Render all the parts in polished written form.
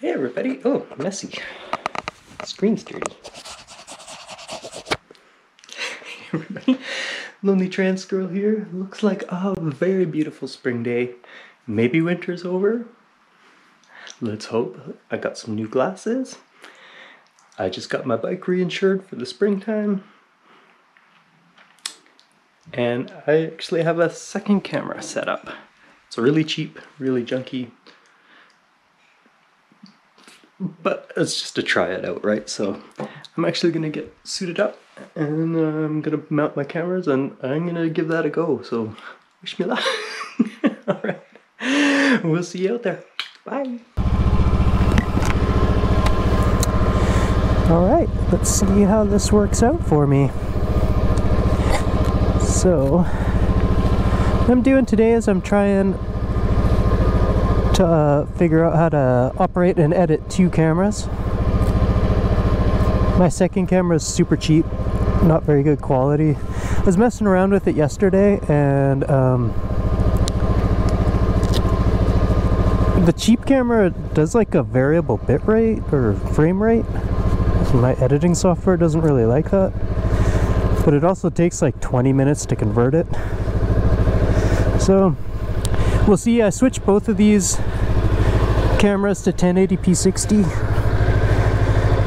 Hey everybody! Oh, messy. Screen's dirty. Hey everybody! Lonely trans girl here. Looks like a very beautiful spring day. Maybe winter's over. Let's hope. I got some new glasses. I just got my bike reinsured for the springtime. And I actually have a second camera set up. It's really cheap, really junky. But it's just to try it out, right? So I'm actually gonna get suited up and I'm gonna mount my cameras and I'm gonna give that a go. So wish me luck. All right, we'll see you out there. Bye. All right, let's see how this works out for me. So what I'm doing today is I'm trying to figure out how to operate and edit two cameras. My second camera is super cheap, not very good quality. I was messing around with it yesterday and the cheap camera does like a variable bit rate or frame rate. My editing software doesn't really like that, but it also takes like 20 minutes to convert it. So we'll see. I switched both of these cameras to 1080p 60.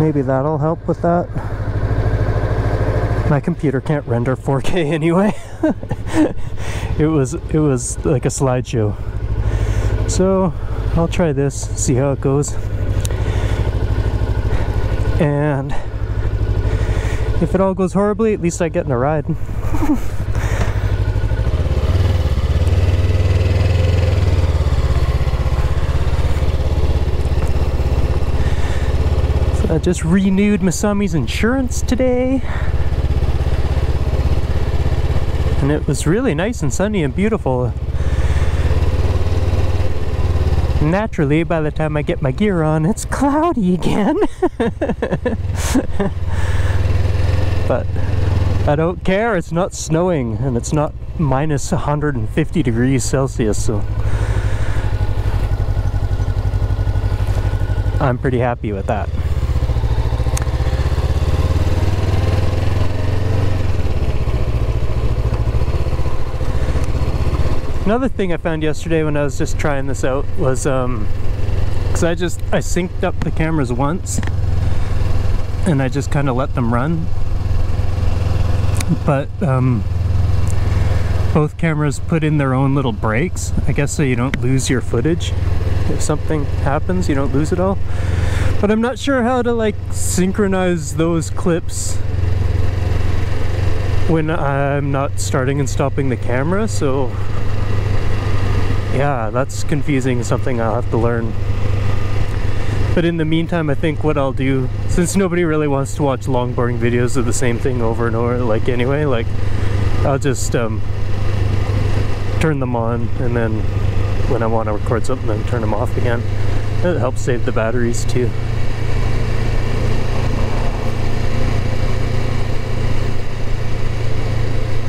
Maybe that'll help with that. My computer can't render 4K anyway. it was like a slideshow. So I'll try this, see how it goes. And if it all goes horribly, at least I get in a ride. I just renewed Masami's insurance today, and it was really nice and sunny and beautiful. Naturally, by the time I get my gear on, it's cloudy again. But I don't care, it's not snowing and it's not minus 150 degrees Celsius, so I'm pretty happy with that. Another thing I found yesterday when I was just trying this out was, because I synced up the cameras once and I just kind of let them run, but both cameras put in their own little breaks, I guess, so you don't lose your footage. If something happens, you don't lose it all. But I'm not sure how to like synchronize those clips when I'm not starting and stopping the camera, so yeah, that's confusing, something I'll have to learn. But in the meantime, I think what I'll do, since nobody really wants to watch long boring videos of the same thing over and over, like anyway, like I'll just turn them on, and then when I want to record something, then turn them off again. It helps save the batteries too.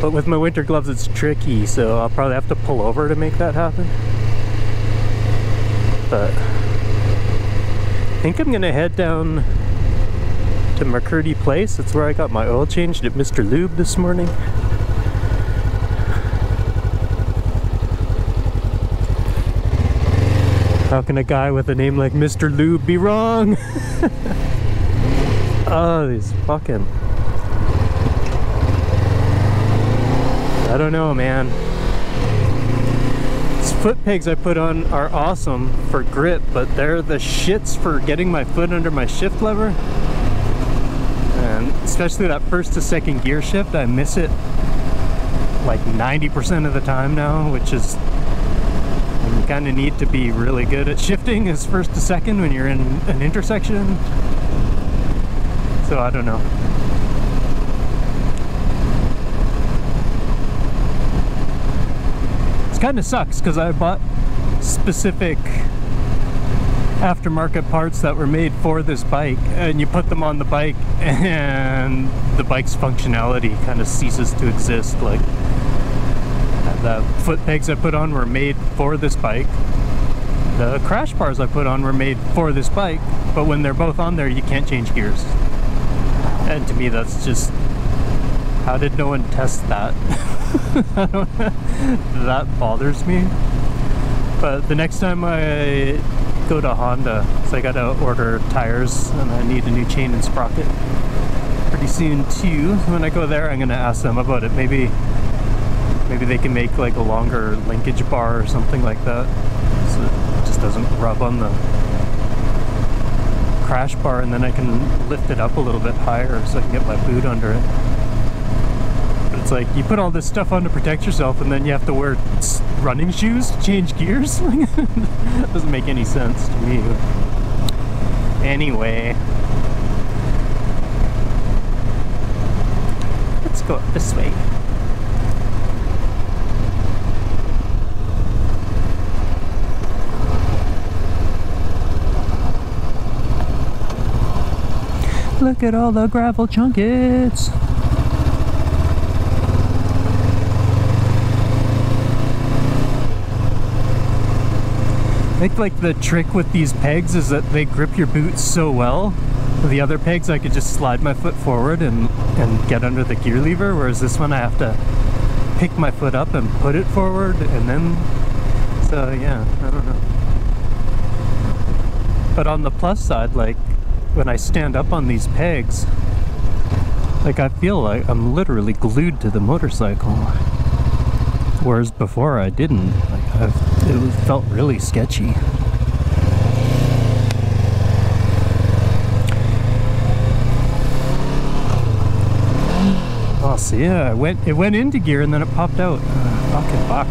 But with my winter gloves it's tricky, so I'll probably have to pull over to make that happen. But I think I'm gonna head down to McCurdy Place. That's where I got my oil changed at Mr. Lube this morning. How can a guy with a name like Mr. Lube be wrong? Oh, these fucking... I don't know, man. These foot pegs I put on are awesome for grip, but they're the shits for getting my foot under my shift lever. And especially that first to second gear shift, I miss it like 90% of the time now, which is, you kind of need to be really good at shifting as first to second when you're in an intersection. So I don't know. Kind of sucks because I bought specific aftermarket parts that were made for this bike, and you put them on the bike and the bike's functionality kind of ceases to exist. Like the foot pegs I put on were made for this bike, the crash bars I put on were made for this bike, but when they're both on there, you can't change gears. And to me, that's just, how did no one test that? That bothers me. But the next time I go to Honda, so I gotta order tires and I need a new chain and sprocket pretty soon too. When I go there, I'm gonna ask them about it. Maybe they can make like a longer linkage bar or something like that, so it just doesn't rub on the crash bar, and then I can lift it up a little bit higher so I can get my boot under it. But it's like, you put all this stuff on to protect yourself and then you have to wear running shoes to change gears? That doesn't make any sense to me. Anyway, let's go up this way. Look at all the gravel chunkets. I think like the trick with these pegs is that they grip your boots so well. With the other pegs I could just slide my foot forward and get under the gear lever, whereas this one I have to pick my foot up and put it forward, and then, so yeah, I don't know. But on the plus side, like, when I stand up on these pegs, like, I feel like I'm literally glued to the motorcycle, whereas before I didn't. Like, it felt really sketchy. Oh, so yeah, it went into gear and then it popped out. Fucking fuck.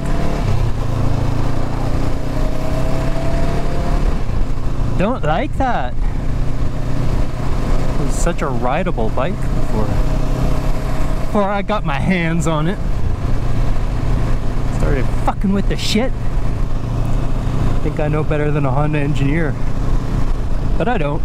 Don't like that. It was such a rideable bike before I got my hands on it. Started fucking with the shit. I think I know better than a Honda engineer, but I don't.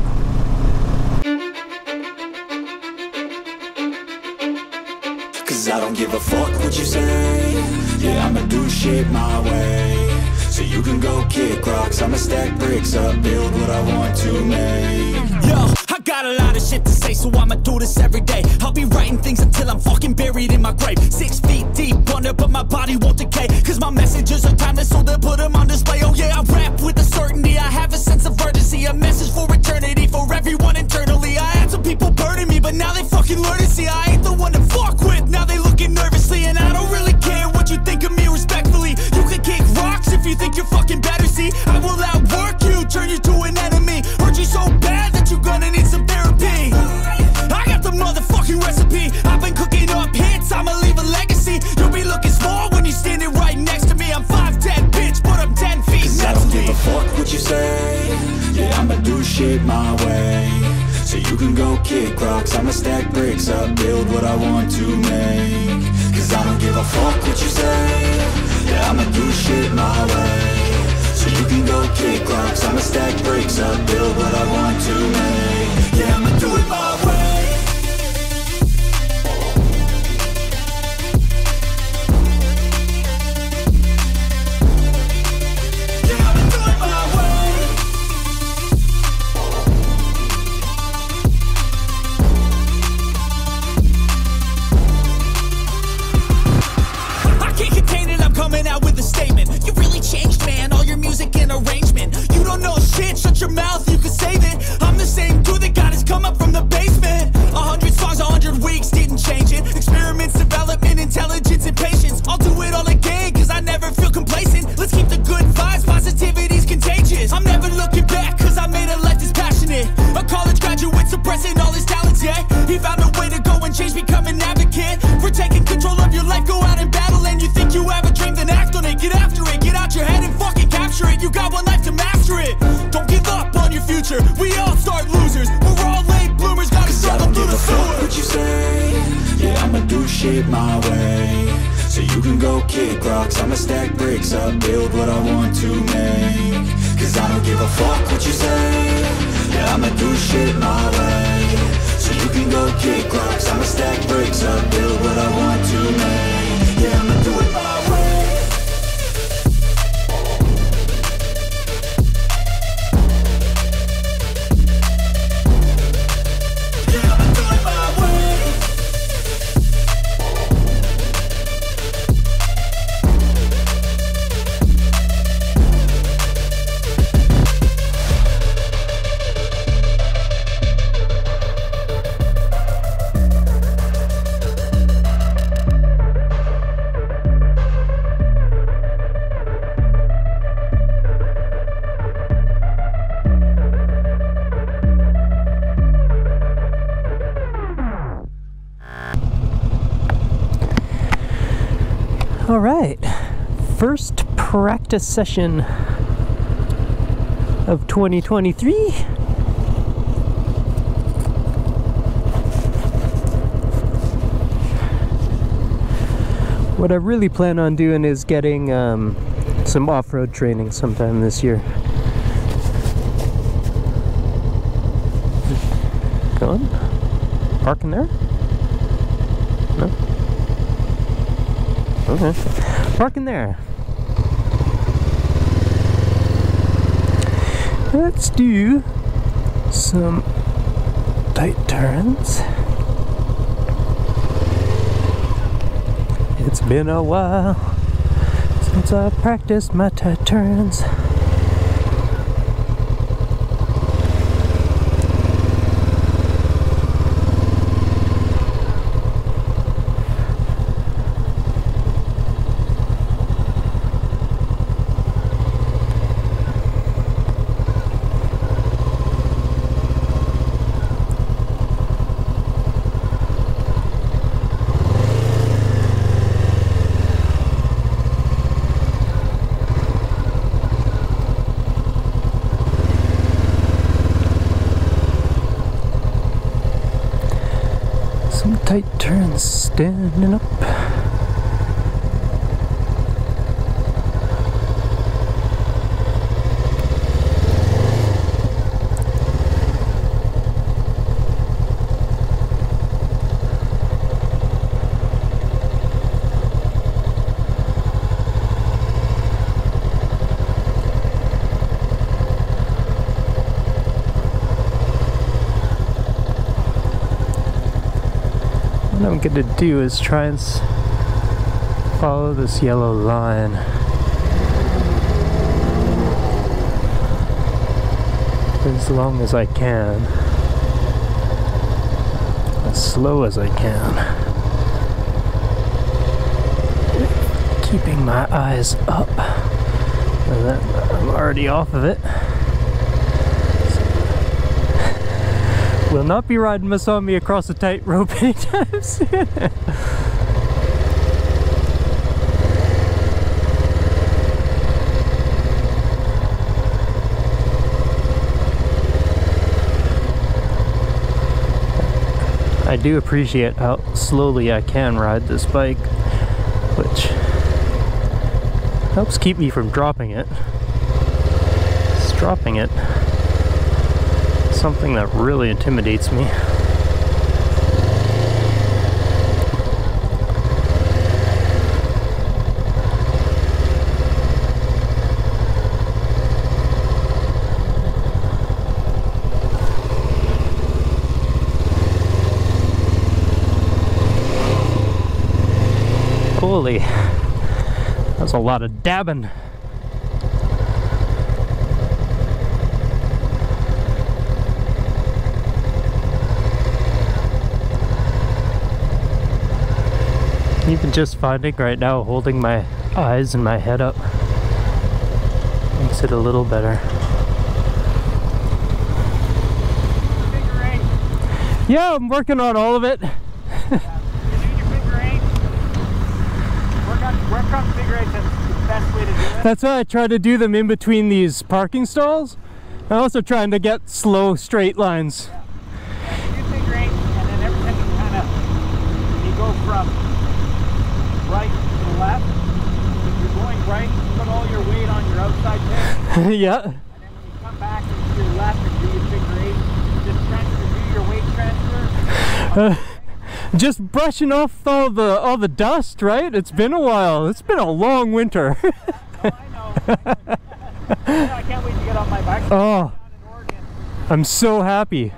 Cause I don't give a fuck what you say. Yeah, I'ma do shit my way. So you can go kick rocks, I'ma stack bricks up, build what I want to make. Yo, I got a lot of shit to say, so I'ma do this every day. I'll be writing things until I'm fucking buried in my grave. 6 feet deep under, but my body won't decay. Cause my messages are timeless, so they'll put them on display. Oh yeah, I rap with a certainty, I have a sense of urgency. A message for eternity, for everyone internally. I had some people burning me, but now they fucking learn to see I ain't the one to fuck with. Now they looking nervously, and I don't really care what you think of me respectfully. You can kick rocks if you think you're fucking better, see. I will outwork you, turn you to an enemy. Hurt you so bad that you're gonna need some therapy. I got the motherfucking recipe. I've been cooking up hits, I'ma leave a legacy. You'll be looking small when you're standing right next to me. I'm 5'10", bitch, but I'm 10 feet next to me. I don't give a fuck what you say. Yeah, I'ma do shit my way. So you can go kick rocks, I'ma stack bricks up, build what I want to make. Cause I don't give a fuck what you say. Yeah, I'ma do shit my way. So you can go kick rocks, I'ma stack bricks up, build what I want to make. Yeah, I'ma do it my way. Shut your mouth, you can save it. I'm the same dude that got his come up from the basement. 100 songs, 100 weeks, didn't change it. Experiments, development, intelligence, and patience. I'll do it all again, cause I never feel complacent. Let's keep the good vibes, positivity's contagious. I'm never looking back, cause I made a life that's passionate. A college graduate suppressing all his talents, yeah. He found a way to go and change, become an advocate. For taking control of your life, go out and battle. And you think you have a dream, then act on it. Get after it, get out your head and fucking capture it. You got one life to master it. Don't give up on your future, we all start losers. We're all late bloomers, gotta struggle through the sewer. I don't give a fuck what you say. Yeah, I'ma do shit my way. So you can go kick rocks, I'ma stack bricks up, build what I want to make. Cause I don't give a fuck what you say. Yeah, I'ma do shit my way. So you can go kick rocks, I'ma stack bricks up, build what I want to make. Yeah, I'ma do it my way. practice session of 2023. What I really plan on doing is getting some off-road training sometime this year. Go on. Parking there? No? Okay. Parking there. Let's do some tight turns. It's been a while since I practiced my tight turns. Tight turns standing up. What I'm going to do is try and follow this yellow line. As long as I can. As slow as I can. Keeping my eyes up. And then I'm already off of it. Will not be riding Masami across a tightrope anytime soon. I do appreciate how slowly I can ride this bike, which helps keep me from dropping it. It's dropping it. Something that really intimidates me. Holy, that's a lot of dabbing. Even just finding right now, holding my eyes and my head up makes it a little better. Figure eight. Yeah, I'm working on all of it. You're doing your figure eight. Work on figure eight. That's the best way to do it. That's why I try to do them in between these parking stalls. I'm also trying to get slow straight lines. Yeah, you do figure eight, and then every time you go from right to the left. If you're going right, put all your weight on your outside pin. Yeah. And then when you come back to your left and do your figure eight, just do your weight transfer. Just brushing off all the dust, right? It's been a while. It's been a long winter. I know. I can't wait to get on my bike. Oh, I'm so happy.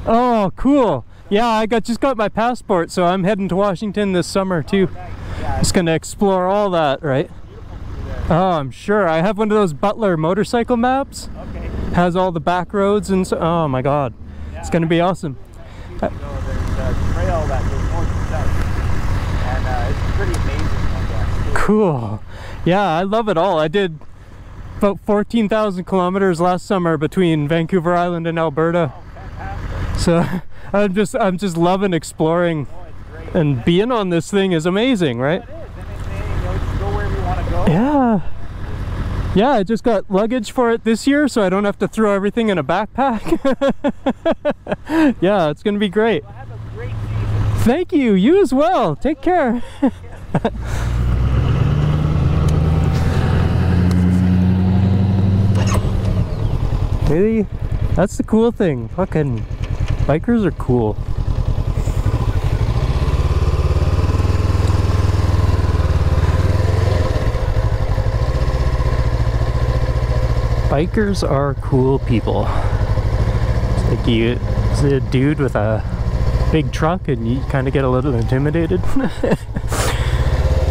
Oh, cool. Yeah, I just got my passport, so I'm heading to Washington this summer too. Just gonna explore all that, right? Oh, I'm sure. I have one of those Butler motorcycle maps. Okay. Has all the back roads and so. Oh my God, it's gonna be awesome. So there's a trail that goes north and south, and it's pretty amazing, I guess. Cool. Yeah, I love it all. I did about 14,000 kilometers last summer between Vancouver Island and Alberta. Oh, fantastic. So I'm just loving exploring, and being on this thing is amazing, right? It is. And you know, just go wherever you want to go. Yeah. Yeah, I just got luggage for it this year, so I don't have to throw everything in a backpack. Yeah, it's gonna be great. Well, have a great season. Thank you, you as well. Take care. Really? That's the cool thing. Fucking bikers are cool. Bikers are cool people. It's like you see a dude with a big truck and you kind of get a little intimidated.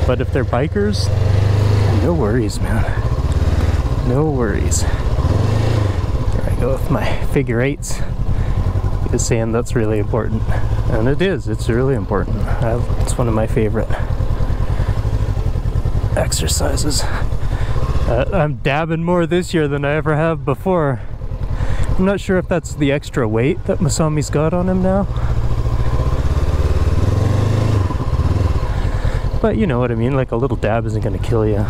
But if they're bikers, no worries, man. No worries. There I go with my figure eights. Just saying that's really important. And it is, it's really important. It's one of my favorite exercises. I'm dabbing more this year than I ever have before. I'm not sure if that's the extra weight that Masami's got on him now. But you know what I mean, like a little dab isn't gonna kill you.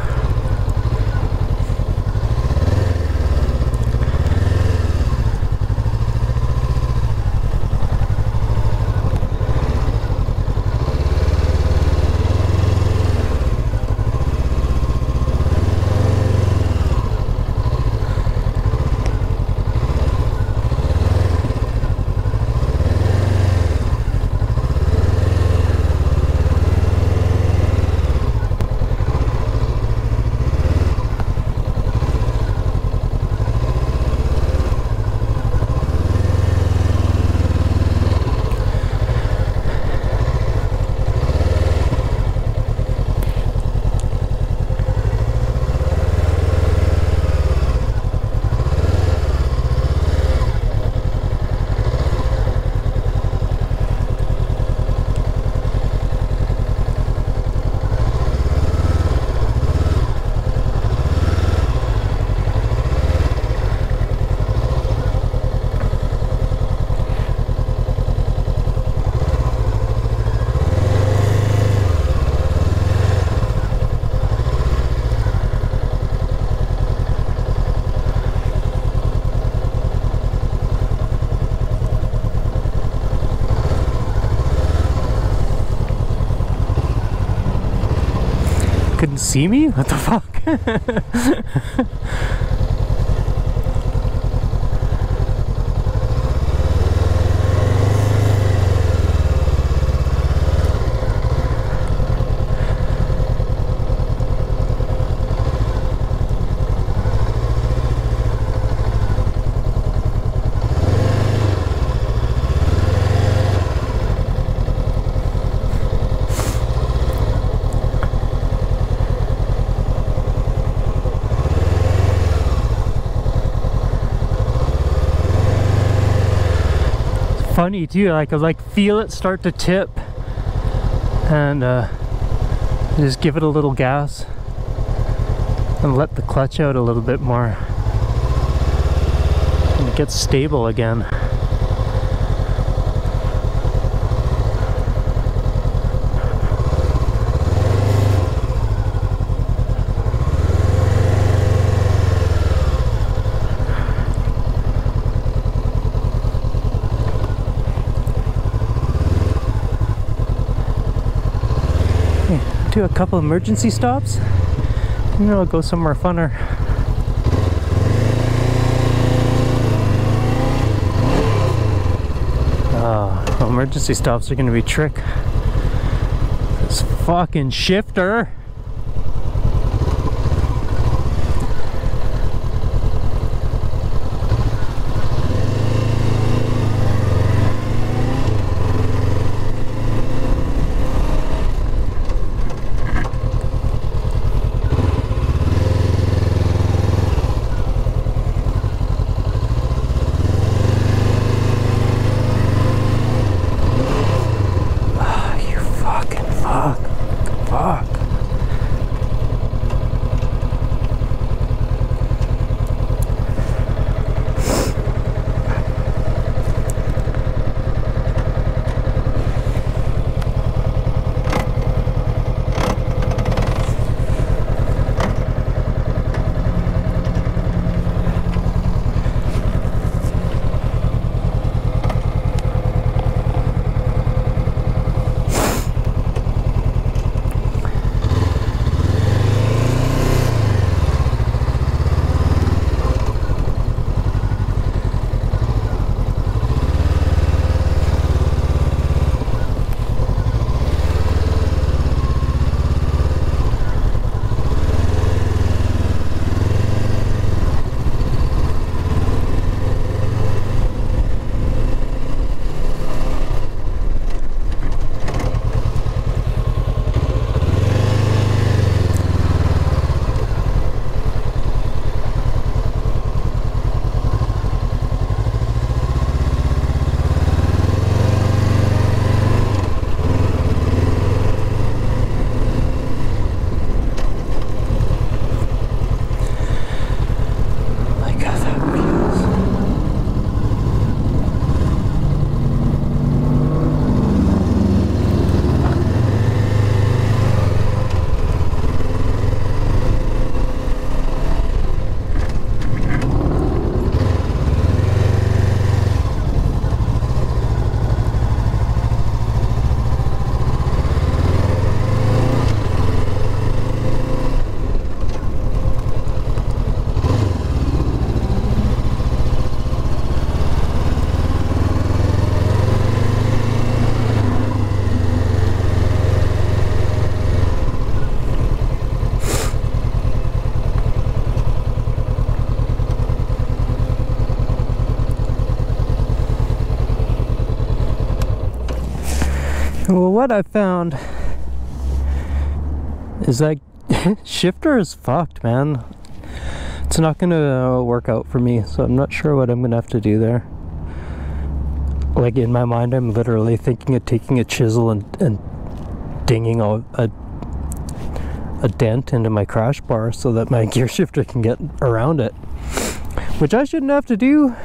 Couldn't see me? What the fuck? Funny too, I could like feel it start to tip and just give it a little gas and let the clutch out a little bit more and it gets stable again. Do a couple emergency stops and then I'll go somewhere funner. Emergency stops are gonna be trick. This fucking shifter. Well, what I found is that shifter is fucked, man. It's not gonna work out for me, so I'm not sure what I'm gonna have to do there. Like, in my mind, I'm literally thinking of taking a chisel and dinging a dent into my crash bar so that my gear shifter can get around it, which I shouldn't have to do,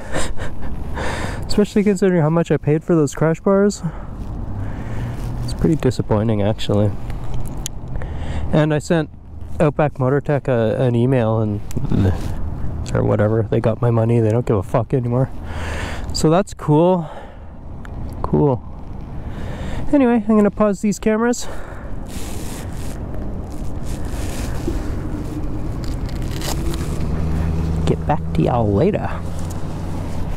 especially considering how much I paid for those crash bars. It's pretty disappointing, actually. And I sent Outback Motortech an email, and or whatever, they got my money, they don't give a fuck anymore, so that's cool. Anyway, I'm gonna pause these cameras. Get back to y'all later.